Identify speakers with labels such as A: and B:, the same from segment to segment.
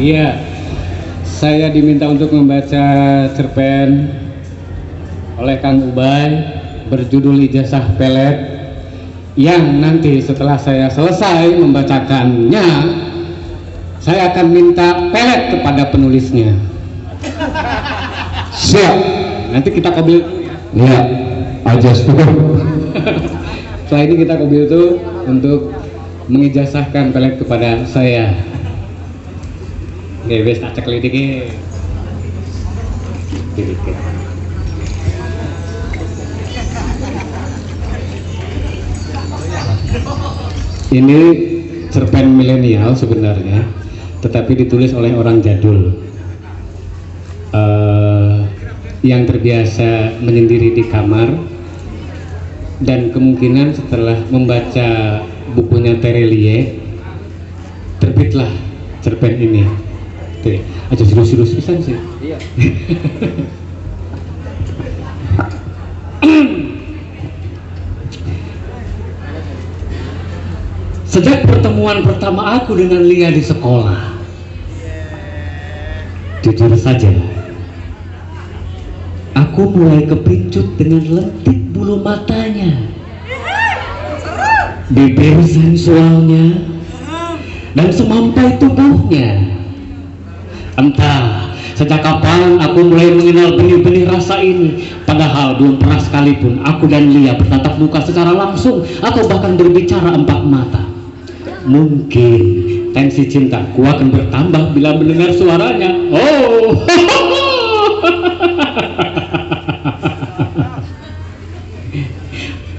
A: Iya, saya diminta untuk membaca cerpen oleh Kang Ubay berjudul Ijazah Pelet, yang nanti setelah saya selesai membacakannya, saya akan minta pelet kepada penulisnya.
B: Siap.
A: Nanti kita kobil.
B: Ya, aja setuju.
A: Setelah ini kita kobil itu untuk mengijazahkan pelet kepada saya. Oke, wes tak cek lidiknya. Ini cerpen milenial sebenarnya, tetapi ditulis oleh orang jadul yang terbiasa menyendiri di kamar, dan kemungkinan setelah membaca bukunya Terelie terbitlah cerpen ini. Oke, aja serius-serius pisan sih. Iya. Sejak pertemuan pertama aku dengan Lia di sekolah, jujur saja, aku mulai kepincut dengan lentik bulu matanya, bibir sensualnya, dan semampai tubuhnya. Entah sejak kapan aku mulai mengenal benih-benih rasa ini, padahal belum pernah sekalipun aku dan Lia bertatap muka secara langsung atau bahkan berbicara empat mata. Mungkin tensi cintaku akan bertambah bila mendengar suaranya. Oh,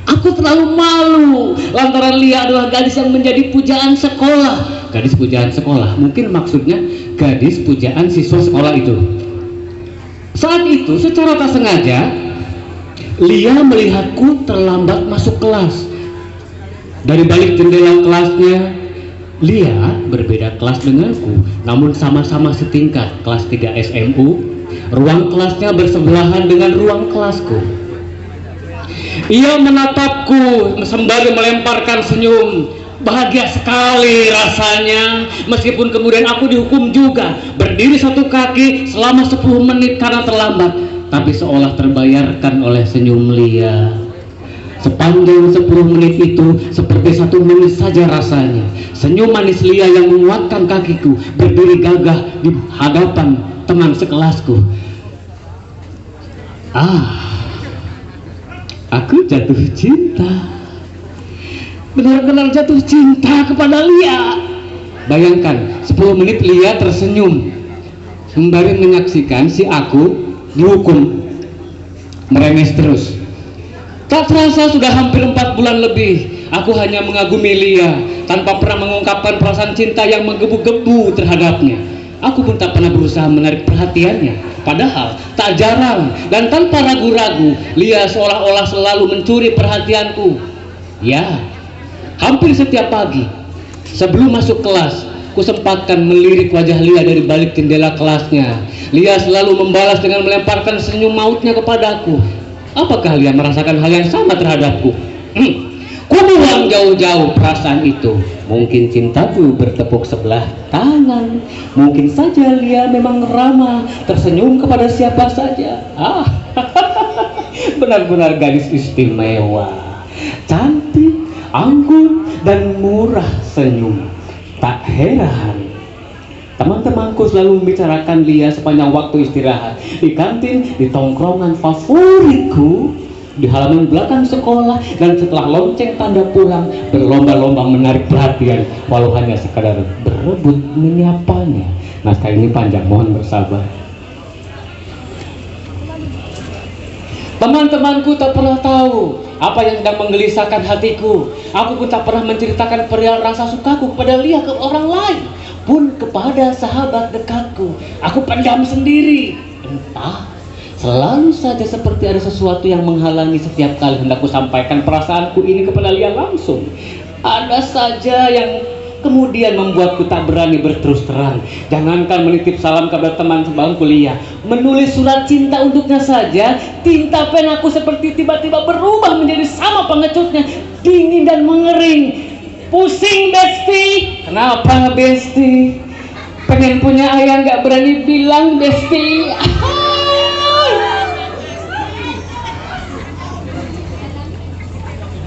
A: aku terlalu malu lantaran Lia adalah gadis yang menjadi pujaan sekolah. Gadis pujaan sekolah, mungkin maksudnya gadis pujaan siswa sekolah itu. Saat itu secara tak sengaja Lia melihatku terlambat masuk kelas. Dari balik jendela kelasnya, Lia berbeda kelas denganku, namun sama-sama setingkat, kelas 3 SMU. Ruang kelasnya bersebelahan dengan ruang kelasku. Ia menatapku sembari melemparkan senyum. Bahagia sekali rasanya, meskipun kemudian aku dihukum juga berdiri satu kaki selama 10 menit karena terlambat, tapi seolah terbayarkan oleh senyum Lia. Sepanjang 10 menit itu seperti 1 menit saja rasanya. Senyum manis Lia yang menguatkan kakiku berdiri gagah di hadapan teman sekelasku. Aku jatuh cinta. Benar-benar jatuh cinta kepada Lia. Bayangkan, 10 menit Lia tersenyum sembari menyaksikan si aku dihukum merenges terus. Tak terasa sudah hampir 4 bulan lebih aku hanya mengagumi Lia tanpa pernah mengungkapkan perasaan cinta yang menggebu-gebu terhadapnya. Aku pun tak pernah berusaha menarik perhatiannya, padahal tak jarang dan tanpa ragu-ragu Lia seolah-olah selalu mencuri perhatianku. Ya, hampir setiap pagi sebelum masuk kelas, ku sempatkan melirik wajah Lia dari balik jendela kelasnya. Lia selalu membalas dengan melemparkan senyum mautnya kepadaku. Apakah Lia merasakan hal yang sama terhadapku? Ku buang jauh-jauh perasaan itu. Mungkin cintaku bertepuk sebelah tangan. Mungkin saja Lia memang ramah, tersenyum kepada siapa saja. Benar-benar gadis istimewa, cantik, anggun, dan murah senyum. Tak heran teman-temanku selalu membicarakan Lia sepanjang waktu istirahat, di kantin, di tongkrongan favoritku, di halaman belakang sekolah, dan setelah lonceng tanda pulang berlomba-lomba menarik perhatian walau hanya sekadar berebut menyapanya. Naskah ini panjang, mohon bersabar. Teman-temanku tak pernah tahu apa yang sedang menggelisahkan hatiku. Aku pun tak pernah menceritakan perihal rasa sukaku kepada Lia ke orang lain, pun kepada sahabat dekatku. Aku pendam sendiri. Entah, selalu saja seperti ada sesuatu yang menghalangi setiap kali hendak ku sampaikan perasaanku ini kepada Lia langsung. Ada saja yang kemudian membuatku tak berani berterus terang. Jangankan menitip salam kepada teman sebangku Lia, menulis surat cinta untuknya saja, tinta pen aku seperti tiba-tiba berubah menjadi sama pengecutnya, dingin dan mengering. Pusing Besti. Kenapa Besti? pengen punya ayah nggak berani bilang Besti.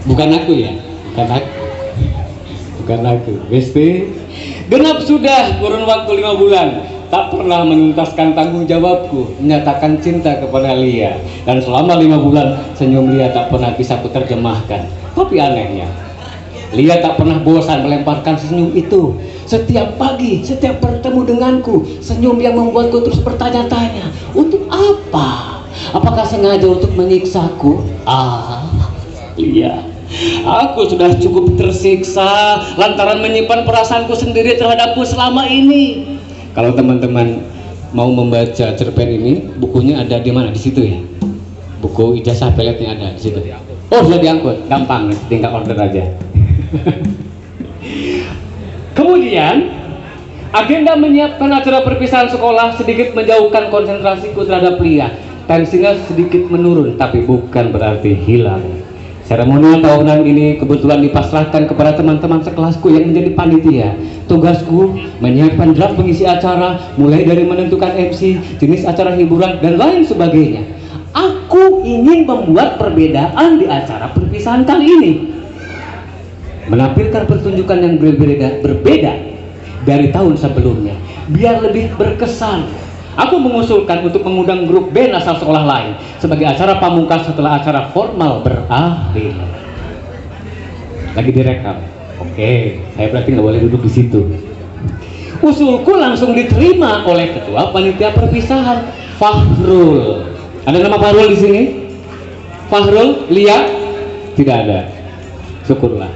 A: Bukan aku ya, bukan aku. Besti, genap sudah kurun waktu 5 bulan tak pernah menuntaskan tanggung jawabku menyatakan cinta kepada Lia, dan selama 5 bulan senyum Lia tak pernah bisa kuterjemahkan. Tapi anehnya, Lia tak pernah bosan melemparkan senyum itu. Setiap pagi, setiap bertemu denganku, senyum yang membuatku terus bertanya-tanya, untuk apa? Apakah sengaja untuk menyiksaku? Lia, aku sudah cukup tersiksa lantaran menyimpan perasaanku sendiri terhadapku selama ini. Kalau teman-teman mau membaca cerpen ini, bukunya ada di mana? Di situ ya. Buku ijazah peletnya ada di situ. Oh, sudah diangkut, gampang, tinggal order aja. Kemudian, agenda menyiapkan acara perpisahan sekolah sedikit menjauhkan konsentrasiku terhadap Lia. Tensinya sedikit menurun, tapi bukan berarti hilang. Seremonial tahunan ini kebetulan dipasrahkan kepada teman-teman sekelasku yang menjadi panitia. Tugasku menyiapkan draft pengisi acara, mulai dari menentukan MC, jenis acara hiburan, dan lain sebagainya. Aku ingin membuat perbedaan di acara perpisahan kali ini, menampilkan pertunjukan yang berbeda dari tahun sebelumnya, biar lebih berkesan. Aku mengusulkan untuk mengundang grup band asal sekolah lain sebagai acara pamungkas setelah acara formal berakhir. Lagi direkam. Oke, saya berarti nggak boleh duduk di situ. Usulku langsung diterima oleh ketua panitia perpisahan, Fahrul. Ada nama Fahrul di sini? Fahrul, Lia? Tidak ada. Syukurlah.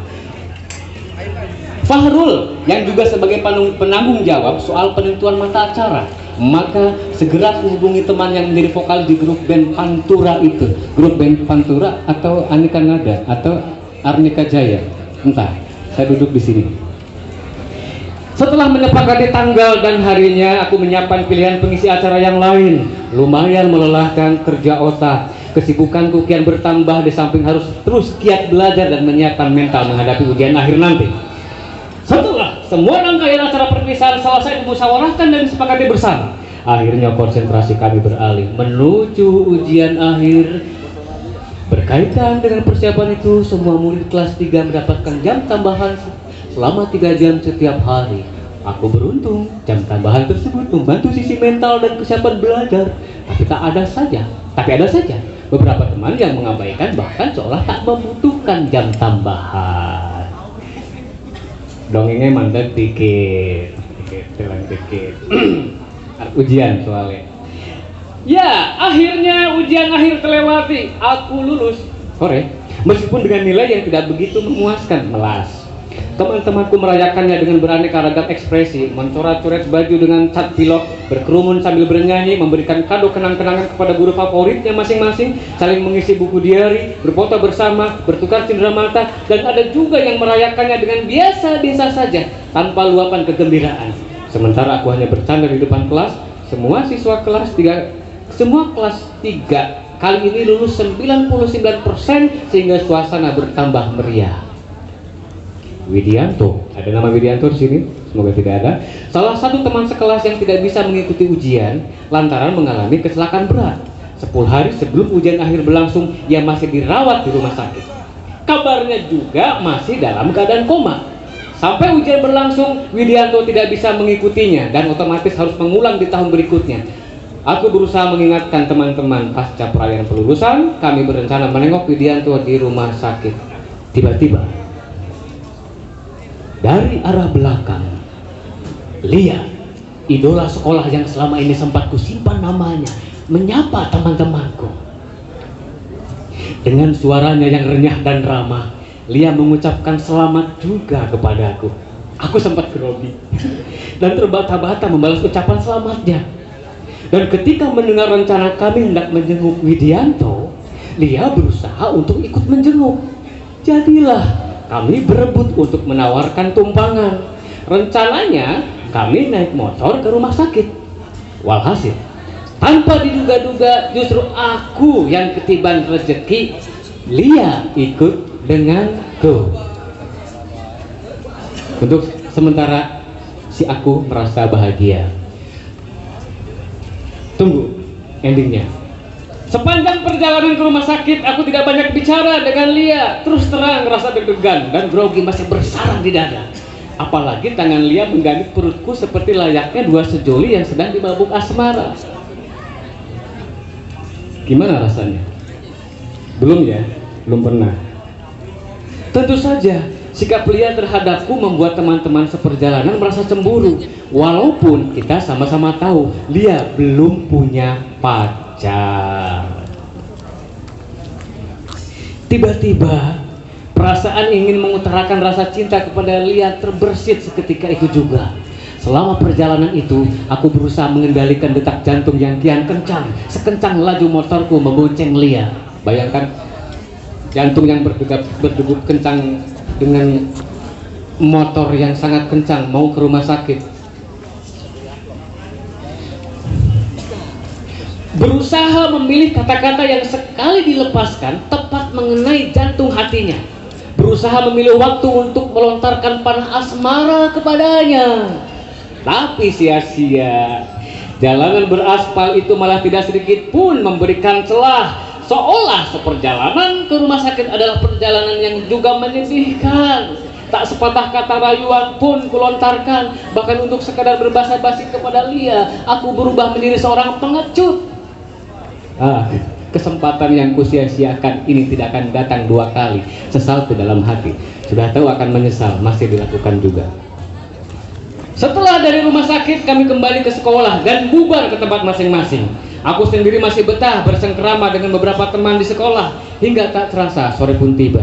A: Fahrul yang juga sebagai penanggung jawab soal penentuan mata acara, maka segera hubungi teman yang menjadi vokalis di grup band Pantura itu. Grup band Pantura atau Aneka Nada atau Arnika Jaya, entah. Saya duduk di sini. Setelah menyepakati tanggal dan harinya, aku menyiapkan pilihan pengisi acara yang lain. Lumayan melelahkan kerja otak. Kesibukanku kian bertambah, di samping harus terus giat belajar dan menyiapkan mental menghadapi ujian akhir nanti. Setelah semua rangkaian acara perpisahan selesai dimusyawarahkan dan disepakati bersama, akhirnya konsentrasi kami beralih menuju ujian akhir. Berkaitan dengan persiapan itu, semua murid kelas 3 mendapatkan jam tambahan selama 3 jam setiap hari. Aku beruntung, jam tambahan tersebut membantu sisi mental dan kesiapan belajar. Tapi ada saja beberapa teman yang mengabaikan, bahkan seolah tak membutuhkan jam tambahan. Dongengnya mandek dikit. Ujian soalnya. Ya, akhirnya ujian akhir terlewati. Aku lulus sore, meskipun dengan nilai yang tidak begitu memuaskan. Melas. Teman-temanku merayakannya dengan beraneka ragam ekspresi, mencoret-coret baju dengan cat pilok, berkerumun sambil bernyanyi, memberikan kado kenang-kenangan kepada guru favoritnya masing-masing, saling mengisi buku diari, berfoto bersama, bertukar cindera mata, dan ada juga yang merayakannya dengan biasa-biasa saja, tanpa luapan kegembiraan. Sementara aku hanya bercanda di depan kelas. Semua kelas 3 kali ini lulus 99%, sehingga suasana bertambah meriah. Widianto, ada nama Widianto di sini? Semoga tidak ada. Salah satu teman sekelas yang tidak bisa mengikuti ujian lantaran mengalami kecelakaan berat. 10 hari sebelum ujian akhir berlangsung, ia masih dirawat di rumah sakit. Kabarnya juga masih dalam keadaan koma. Sampai ujian berlangsung, Widianto tidak bisa mengikutinya dan otomatis harus mengulang di tahun berikutnya. Aku berusaha mengingatkan teman-teman. Pasca perayaan pelulusan, kami berencana menengok Widianto di rumah sakit. Tiba-tiba, dari arah belakang, Lia, idola sekolah yang selama ini sempat kusimpan namanya, menyapa teman-temanku. Dengan suaranya yang renyah dan ramah, Lia mengucapkan selamat juga kepadaku. Aku sempat grogi dan terbata-bata membalas ucapan selamatnya. Dan ketika mendengar rencana kami hendak menjenguk Widianto, Lia berusaha untuk ikut menjenguk. Jadilah kami berebut untuk menawarkan tumpangan. Rencananya kami naik motor ke rumah sakit. Walhasil, tanpa diduga-duga justru aku yang ketiban rezeki. Lia ikut denganku. Untuk sementara si aku merasa bahagia. Tunggu endingnya. Sepanjang perjalanan ke rumah sakit, aku tidak banyak bicara dengan Lia. Terus terang rasa deg-degan dan grogi masih bersarang di dada. Apalagi tangan Lia menggandeng perutku seperti layaknya dua sejoli yang sedang dimabuk asmara. Gimana rasanya? Belum ya? Belum pernah. Tentu saja, sikap Lia terhadapku membuat teman-teman seperjalanan merasa cemburu. Walaupun kita sama-sama tahu Lia belum punya pacar. Tiba-tiba perasaan ingin mengutarakan rasa cinta kepada Lia terbersit seketika itu juga. Selama perjalanan itu, aku berusaha mengendalikan detak jantung yang kian kencang, sekencang laju motorku membonceng Lia. Bayangkan jantung yang berdegup kencang dengan motor yang sangat kencang mau ke rumah sakit. Berusaha memilih kata-kata yang sekali dilepaskan tepat mengenai jantung hatinya. Berusaha memilih waktu untuk melontarkan panah asmara kepadanya. Tapi sia-sia. Jalanan beraspal itu malah tidak sedikit pun memberikan celah. Seolah seperjalanan ke rumah sakit adalah perjalanan yang juga menyedihkan. Tak sepatah kata rayuan pun kulontarkan. Bahkan untuk sekadar berbasa-basi kepada Lia, aku berubah menjadi seorang pengecut. Kesempatan yang kusia-siakan ini tidak akan datang dua kali. Sesal ke dalam hati. Sudah tahu akan menyesal, masih dilakukan juga. Setelah dari rumah sakit, kami kembali ke sekolah dan bubar ke tempat masing-masing. Aku sendiri masih betah bersengkerama dengan beberapa teman di sekolah. Hingga tak terasa sore pun tiba.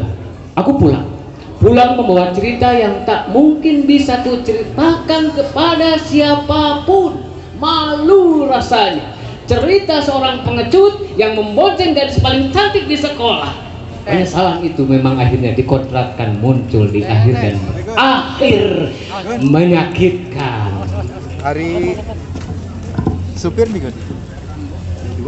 A: Aku pulang membawa cerita yang tak mungkin bisa ku ceritakan kepada siapapun. Malu rasanya. Cerita seorang pengecut yang membonceng gadis paling cantik di sekolah. Penyesalan itu memang akhirnya dikodratkan muncul di akhir dan akhir menyakitkan.
C: Hari supir nih kan?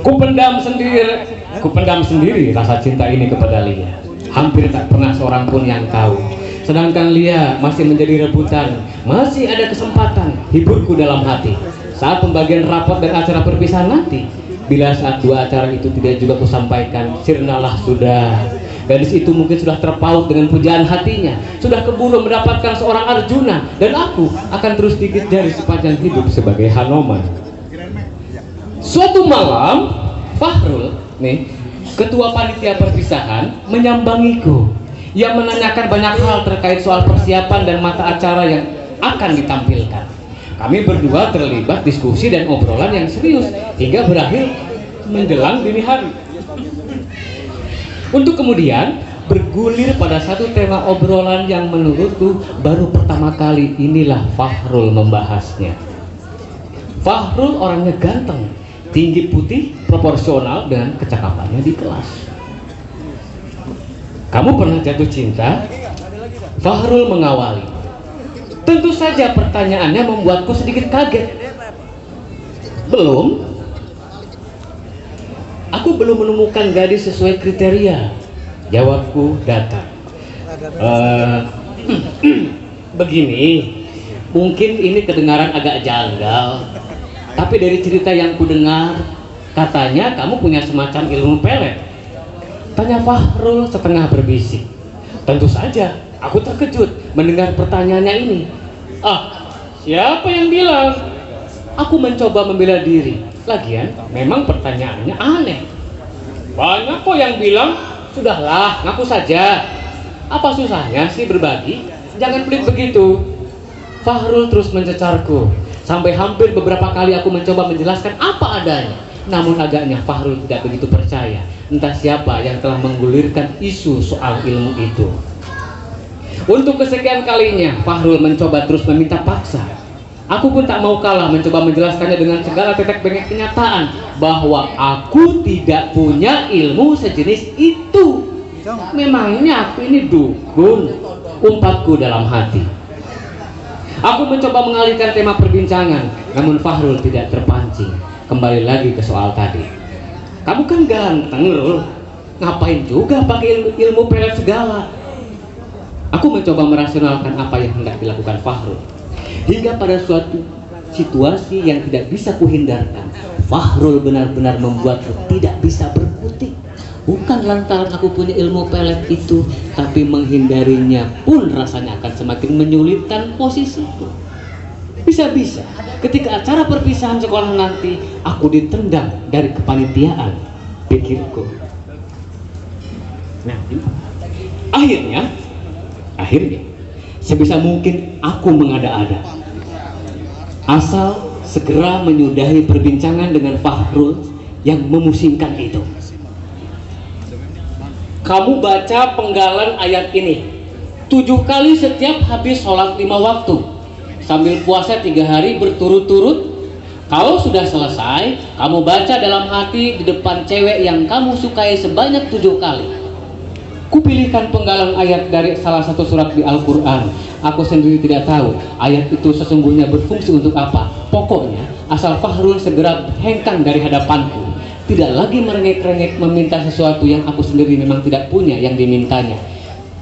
A: Kupendam sendiri rasa cinta ini kepada Lia. Hampir tak pernah seorang pun yang tahu. Sedangkan Lia masih menjadi rebutan. Masih ada kesempatan hiburku dalam hati. Saat pembagian rapot dan acara perpisahan nanti, bila saat dua acara itu tidak juga kusampaikan, sirnalah sudah. Gadis itu mungkin sudah terpaut dengan pujaan hatinya, sudah keburu mendapatkan seorang Arjuna, dan aku akan terus gigit jari sepanjang hidup sebagai Hanoman. Suatu malam, Fahrul, ketua panitia perpisahan, menyambangiku. Ia menanyakan banyak hal terkait soal persiapan dan mata acara yang akan ditampilkan. Kami berdua terlibat diskusi dan obrolan yang serius hingga berakhir menjelang dini hari. Untuk kemudian bergulir pada satu tema obrolan yang menurutku baru pertama kali inilah Fahrul membahasnya. Fahrul orangnya ganteng, tinggi putih, proporsional dengan kecakapannya di kelas. Kamu pernah jatuh cinta? Fahrul mengawali. Tentu saja pertanyaannya membuatku sedikit kaget. Belum. Aku belum menemukan gadis sesuai kriteria. Jawabku datar. Begini, mungkin ini kedengaran agak janggal, tapi dari cerita yang ku dengar, katanya kamu punya semacam ilmu pelet. Tanya Fahrul setengah berbisik. Tentu saja, aku terkejut mendengar pertanyaannya ini. Siapa yang bilang? Aku mencoba membela diri. Lagian, memang pertanyaannya aneh. Banyak kok yang bilang. Sudahlah, ngaku saja. Apa susahnya sih berbagi? Jangan pelit begitu. Fahrul terus mencecarku. Sampai hampir beberapa kali aku mencoba menjelaskan apa adanya. Namun agaknya Fahrul tidak begitu percaya. Entah siapa yang telah menggulirkan isu soal ilmu itu. Untuk kesekian kalinya, Fahrul mencoba terus meminta paksa. Aku pun tak mau kalah mencoba menjelaskannya dengan segala tetek bengek kenyataan bahwa aku tidak punya ilmu sejenis itu. Memangnya aku ini dukun? Umpatku dalam hati. Aku mencoba mengalihkan tema perbincangan, namun Fahrul tidak terpancing. Kembali lagi ke soal tadi. Kamu kan ganteng, Rul. Ngapain juga pakai ilmu pelet segala? Aku mencoba merasionalkan apa yang hendak dilakukan Fahrul. Hingga pada suatu situasi yang tidak bisa kuhindarkan, Fahrul benar-benar membuatku tidak bisa berkutik. Bukan lantaran aku punya ilmu pelet itu, tapi menghindarinya pun rasanya akan semakin menyulitkan posisiku. Bisa-bisa ketika acara perpisahan sekolah nanti, aku ditendang dari kepanitiaan, pikirku. Nah, akhirnya sebisa mungkin aku mengada-ada, asal segera menyudahi perbincangan dengan Fahrul yang memusingkan itu. Kamu baca penggalan ayat ini 7 kali setiap habis sholat 5 waktu, sambil puasa 3 hari berturut-turut. Kalau sudah selesai, kamu baca dalam hati di depan cewek yang kamu sukai sebanyak 7 kali. Kupilihkan penggalan ayat dari salah satu surat di Al-Quran. Aku sendiri tidak tahu ayat itu sesungguhnya berfungsi untuk apa. Pokoknya asal Fahrul segera hengkang dari hadapanku, tidak lagi merengek-rengek meminta sesuatu yang aku sendiri memang tidak punya yang dimintanya.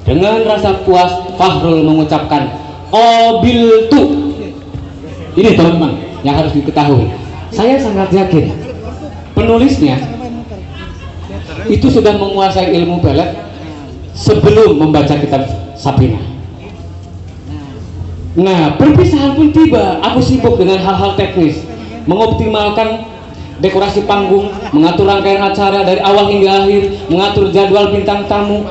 A: Dengan rasa puas, Fahrul mengucapkan obiltu. Ini teman-teman yang harus diketahui, saya sangat yakin penulisnya itu sudah menguasai ilmu pelet sebelum membaca kitab Sabrina. Nah, perpisahan pun tiba. Aku sibuk dengan hal-hal teknis, mengoptimalkan dekorasi panggung, mengatur rangkaian acara dari awal hingga akhir, mengatur jadwal bintang tamu,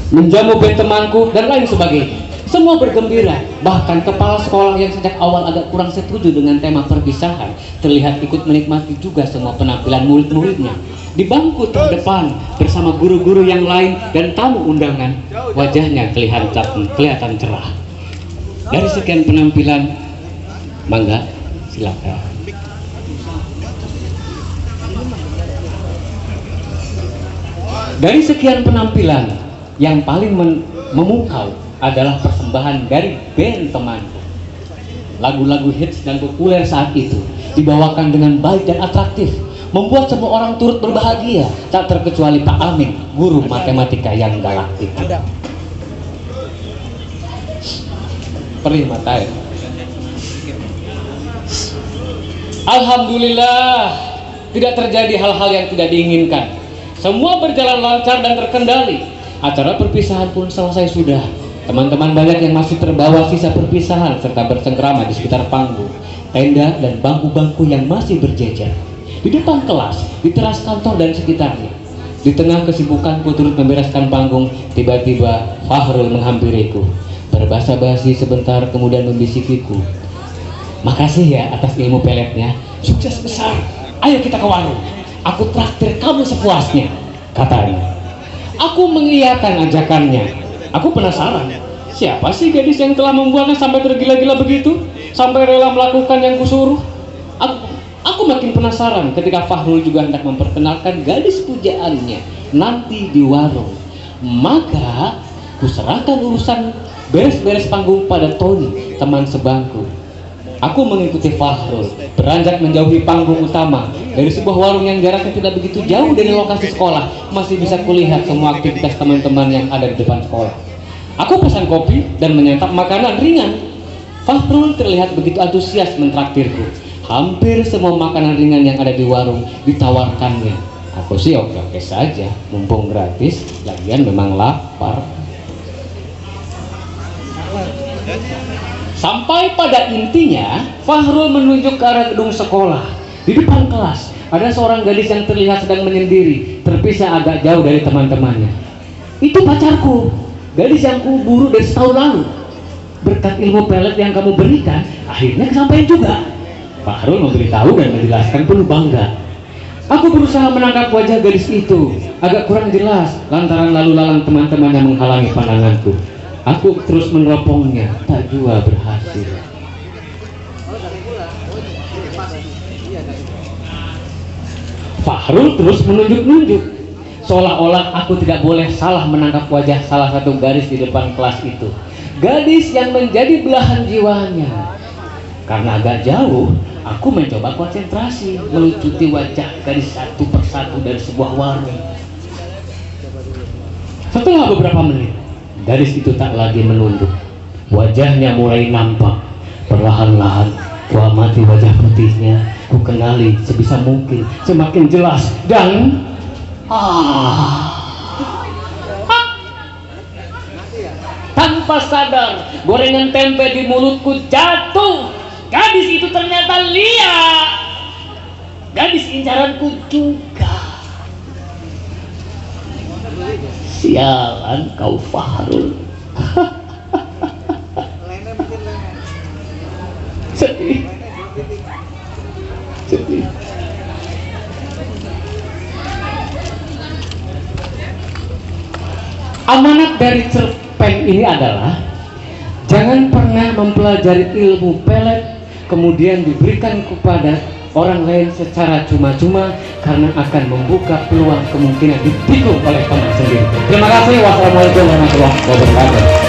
A: menjamu band temanku, dan lain sebagainya. Semua bergembira, bahkan kepala sekolah yang sejak awal agak kurang setuju dengan tema perpisahan terlihat ikut menikmati juga semua penampilan murid-muridnya. Di bangku terdepan bersama guru-guru yang lain dan tamu undangan, wajahnya kelihatan cerah. Dari sekian penampilan, mangga, silakan. Dari sekian penampilan, yang paling memukau adalah persembahan dari band temanku. Lagu-lagu hits dan populer saat itu dibawakan dengan baik dan atraktif, membuat semua orang turut berbahagia, tak terkecuali Pak Amin, guru matematika yang galaktik. Perih mata ya. Alhamdulillah, tidak terjadi hal-hal yang tidak diinginkan. Semua berjalan lancar dan terkendali. Acara perpisahan pun selesai sudah. Teman-teman banyak yang masih terbawa sisa perpisahan serta bersengkrama di sekitar panggung, tenda, dan bangku-bangku yang masih berjejer. Di depan kelas, di teras kantor dan sekitarnya. Di tengah kesibukanku turut membereskan panggung, tiba-tiba Fahrul menghampiriku. Berbasa-basi sebentar kemudian membisikiku, "Makasih ya atas ilmu peletnya, sukses besar. Ayo kita ke warung. Aku traktir kamu sepuasnya," katanya. Aku mengiyakan ajakannya. Aku penasaran, siapa sih gadis yang telah membuatnya sampai tergila-gila begitu, sampai rela melakukan yang kusuruh? Aku makin penasaran ketika Fahrul juga hendak memperkenalkan gadis pujaannya nanti di warung. Maka kuserahkan urusan beres-beres panggung pada Tony, teman sebangku. Aku mengikuti Fahrul beranjak menjauhi panggung utama. Dari sebuah warung yang jaraknya tidak begitu jauh dari lokasi sekolah, masih bisa kulihat semua aktivitas teman-teman yang ada di depan sekolah. Aku pesan kopi dan menyantap makanan ringan. Fahrul terlihat begitu antusias mentraktirku. Hampir semua makanan ringan yang ada di warung ditawarkannya. Aku sih oke-oke saja, mumpung gratis, lagian memang lapar. Sampai pada intinya, Fahrul menunjuk ke arah gedung sekolah. Di depan kelas, ada seorang gadis yang terlihat sedang menyendiri, terpisah agak jauh dari teman-temannya. Itu pacarku, gadis yang kuburu dari setahun lalu. Berkat ilmu pelet yang kamu berikan, akhirnya kesampaian juga. Fahrul memberitahu dan menjelaskan penuh bangga. Aku berusaha menangkap wajah gadis itu, agak kurang jelas lantaran lalu lalang teman-teman yang menghalangi pandanganku. Aku terus meneropongnya, tak jua berhasil. Fahrul terus menunjuk-nunjuk, seolah-olah aku tidak boleh salah menangkap wajah salah satu gadis di depan kelas itu. Gadis yang menjadi belahan jiwanya. Karena agak jauh, aku mencoba konsentrasi melucuti wajah gadis satu persatu dari sebuah warung. Setelah beberapa menit, Gadis itu tak lagi menunduk. Wajahnya mulai nampak. Perlahan-lahan ku amati wajah putihnya, ku kenali sebisa mungkin, semakin jelas, dan tanpa sadar gorengan tempe di mulutku jatuh. Gadis itu ternyata Lia, gadis incaranku juga. Sialan kau Fahrul. Sedih. Amanat dari cerpen ini adalah jangan pernah mempelajari ilmu pelet kemudian diberikan kepada orang lain secara cuma-cuma, karena akan membuka peluang kemungkinan ditikung oleh teman sendiri. Terima kasih. Wassalamualaikum warahmatullahi wabarakatuh.